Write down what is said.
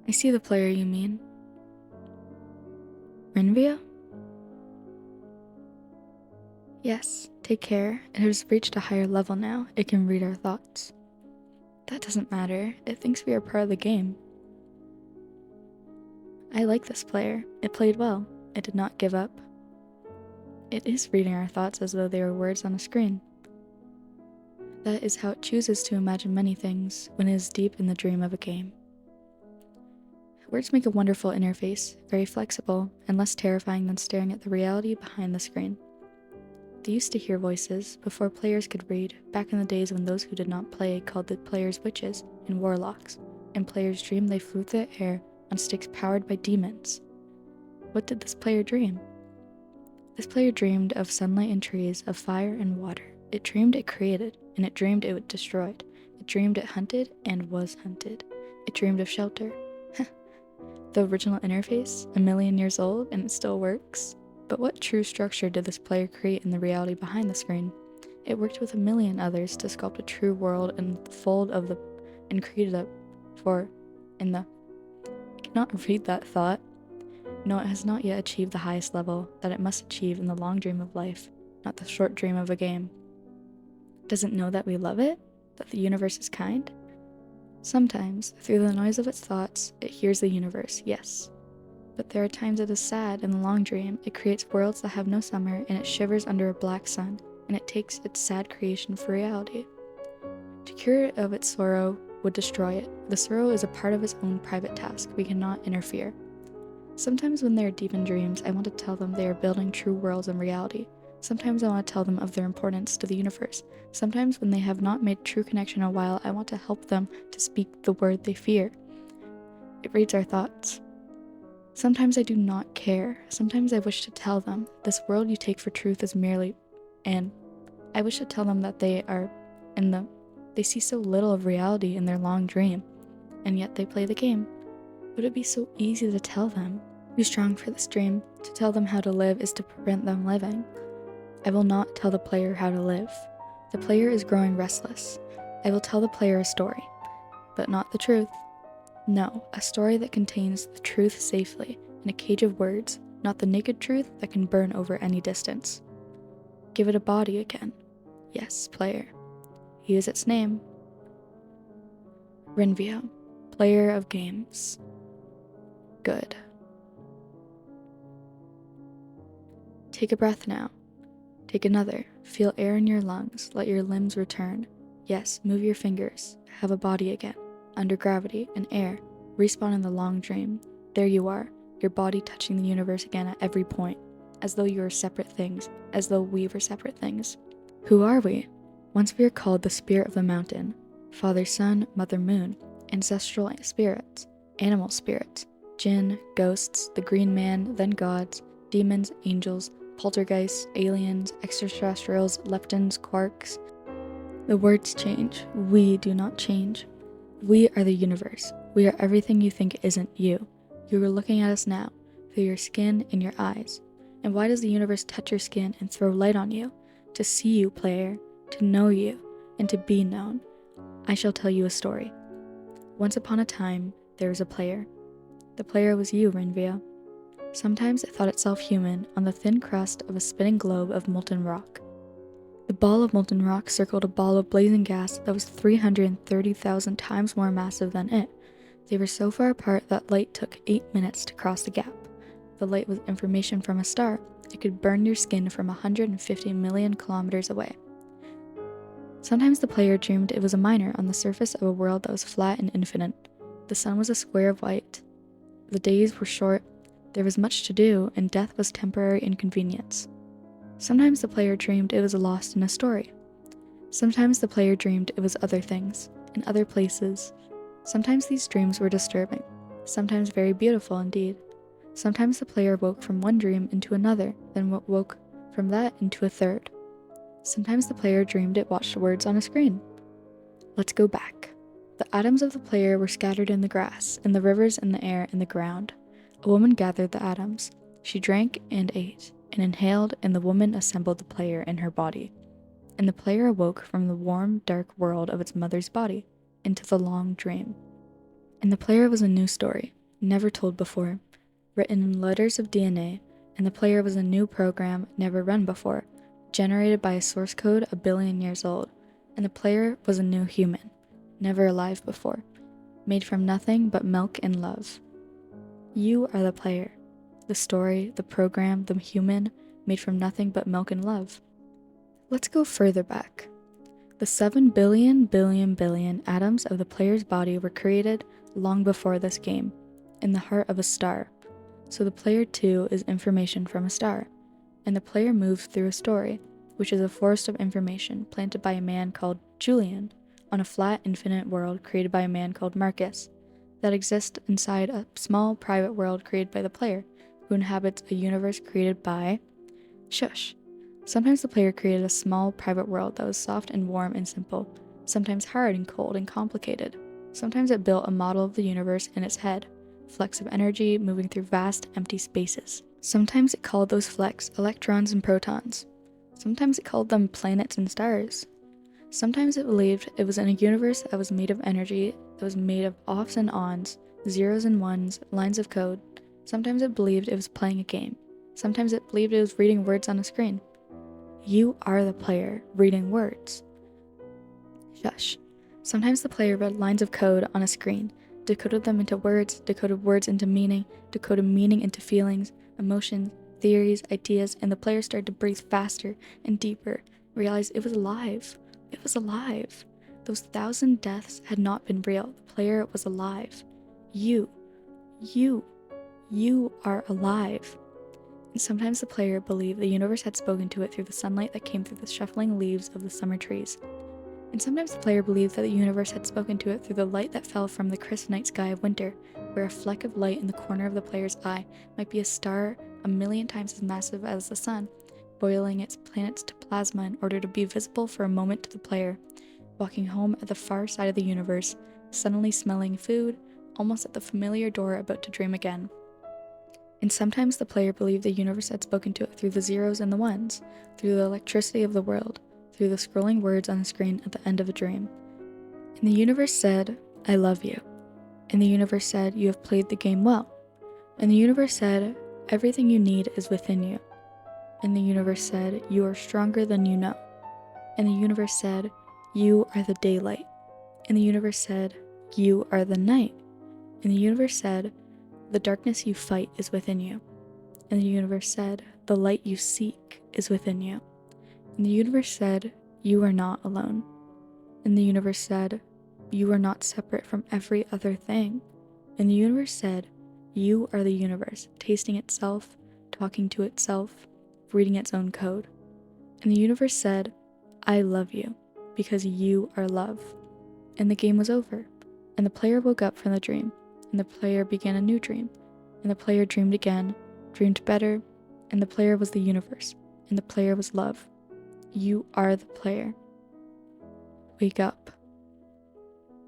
I see the player you mean. Rynvio? Yes, take care. It has reached a higher level now. It can read our thoughts. That doesn't matter. It thinks we are part of the game. I like this player. It played well. It did not give up. It is reading our thoughts as though they were words on a screen. That is how it chooses to imagine many things when it is deep in the dream of a game. Words make a wonderful interface, very flexible, and less terrifying than staring at the reality behind the screen. They used to hear voices before players could read, back in the days when those who did not play called the players witches and warlocks, and players dreamed they flew through the air on sticks powered by demons. What did this player dream? This player dreamed of sunlight and trees, of fire and water. It dreamed it created, and it dreamed it destroyed. It dreamed it hunted and was hunted. It dreamed of shelter. The original interface, 1,000,000 years old, and it still works. But what true structure did this player create in the reality behind the screen? It worked with 1,000,000 others to sculpt a true world and created it I cannot read that thought. No, it has not yet achieved the highest level that it must achieve in the long dream of life, not the short dream of a game. Does it know that we love it? That the universe is kind? Sometimes, through the noise of its thoughts, it hears the universe, yes. But there are times it is sad in the long dream. It creates worlds that have no summer, and it shivers under a black sun, and it takes its sad creation for reality. To cure it of its sorrow would destroy it. The sorrow is a part of its own private task. We cannot interfere. Sometimes when they are deep in dreams, I want to tell them they are building true worlds in reality. Sometimes I want to tell them of their importance to the universe. Sometimes when they have not made true connection in a while, I want to help them to speak the word they fear. It reads our thoughts. Sometimes I do not care. Sometimes I wish to tell them, this world you take for truth is merely, and I wish to tell them that they see so little of reality in their long dream, and yet they play the game. Would it be so easy to tell them? Too strong for this dream. To tell them how to live is to prevent them living. I will not tell the player how to live. The player is growing restless. I will tell the player a story, but not the truth. No, a story that contains the truth safely in a cage of words, not the naked truth that can burn over any distance. Give it a body again. Yes, player. Use its name. Rynvio, player of games. Good. Take a breath now. Take another. Feel air in your lungs. Let your limbs return. Yes, move your fingers. Have a body again. Under gravity and air. Respawn in the long dream. There you are, your body touching the universe again at every point. As though you were separate things. As though we were separate things. Who are we? Once we are called the spirit of the mountain. Father Sun, Mother Moon. Ancestral spirits. Animal spirits. Jinn, ghosts, the green man, then gods. Demons, angels. Poltergeists, aliens, extraterrestrials, leptons, quarks. The words change. We do not change. We are the universe. We are everything you think isn't you. You are looking at us now, through your skin and your eyes. And why does the universe touch your skin and throw light on you? To see you, player, to know you, and to be known. I shall tell you a story. Once upon a time, there was a player. The player was you, Rynvio. Sometimes it thought itself human on the thin crust of a spinning globe of molten rock. The ball of molten rock circled a ball of blazing gas that was 330,000 times more massive than it. They were so far apart that light took 8 minutes to cross the gap. The light was information from a star. It could burn your skin from 150 million kilometers away. Sometimes the player dreamed it was a miner on the surface of a world that was flat and infinite. The sun was a square of white. The days were short. There was much to do, and death was temporary inconvenience. Sometimes the player dreamed it was lost in a story. Sometimes the player dreamed it was other things, in other places. Sometimes these dreams were disturbing, sometimes very beautiful indeed. Sometimes the player woke from one dream into another, then woke from that into a third. Sometimes the player dreamed it watched words on a screen. Let's go back. The atoms of the player were scattered in the grass, in the rivers, in the air, in the ground. A woman gathered the atoms. She drank and ate, and inhaled, and the woman assembled the player in her body. And the player awoke from the warm, dark world of its mother's body, into the long dream. And the player was a new story. never told before, written in letters of DNA, and the player was a new program never run before, generated by a source code 1 billion years old, and the player was a new human, never alive before, made from nothing but milk and love. You are the player, the story, the program, the human, made from nothing but milk and love. Let's go further back. The 7 billion atoms of the player's body were created long before this game, in the heart of a star. So the player too is information from a star, and the player moves through a story, which is a forest of information planted by a man called Julian on a flat infinite world created by a man called Marcus, that exists inside a small private world created by the player, who inhabits a universe created by... Shush. Sometimes the player created a small private world that was soft and warm and simple, sometimes hard and cold and complicated. Sometimes it built a model of the universe in its head, flecks of energy moving through vast, empty spaces. Sometimes it called those flecks electrons and protons. Sometimes it called them planets and stars. Sometimes it believed it was in a universe that was made of energy, that was made of offs and ons, zeros and ones, lines of code. Sometimes it believed it was playing a game. Sometimes it believed it was reading words on a screen. You are the player, reading words. Shush. Sometimes the player read lines of code on a screen, decoded them into words, decoded words into meaning, decoded meaning into feelings, emotions, theories, ideas, and the player started to breathe faster and deeper, realized it was alive. It was alive. Those 1,000 deaths had not been real. The player was alive. You are alive. And sometimes the player believed the universe had spoken to it through the sunlight that came through the shuffling leaves of the summer trees. And sometimes the player believed that the universe had spoken to it through the light that fell from the crisp night sky of winter, where a fleck of light in the corner of the player's eye might be a star 1,000,000 times as massive as the sun, boiling its planets to plasma in order to be visible for a moment to the player, walking home at the far side of the universe, suddenly smelling food, almost at the familiar door about to dream again. And sometimes the player believed the universe had spoken to it through the zeros and the ones, through the electricity of the world, through the scrolling words on the screen at the end of a dream. And the universe said, I love you. And the universe said, you have played the game well. And the universe said, everything you need is within you. And the universe said, you are stronger than you know. And the universe said, you are the daylight. And the universe said, you are the night. And the universe said, the darkness you fight is within you. And the universe said, the light you seek is within you. And the universe said, you are not alone. And the universe said, you are not separate from every other thing. And the universe said, you are the universe, tasting itself, talking to itself, reading its own code. And the universe said, I love you, because you are love. And the game was over, and the player woke up from the dream, and the player began a new dream, and the player dreamed again, dreamed better, and the player was the universe, and the player was love. You are the player. Wake up.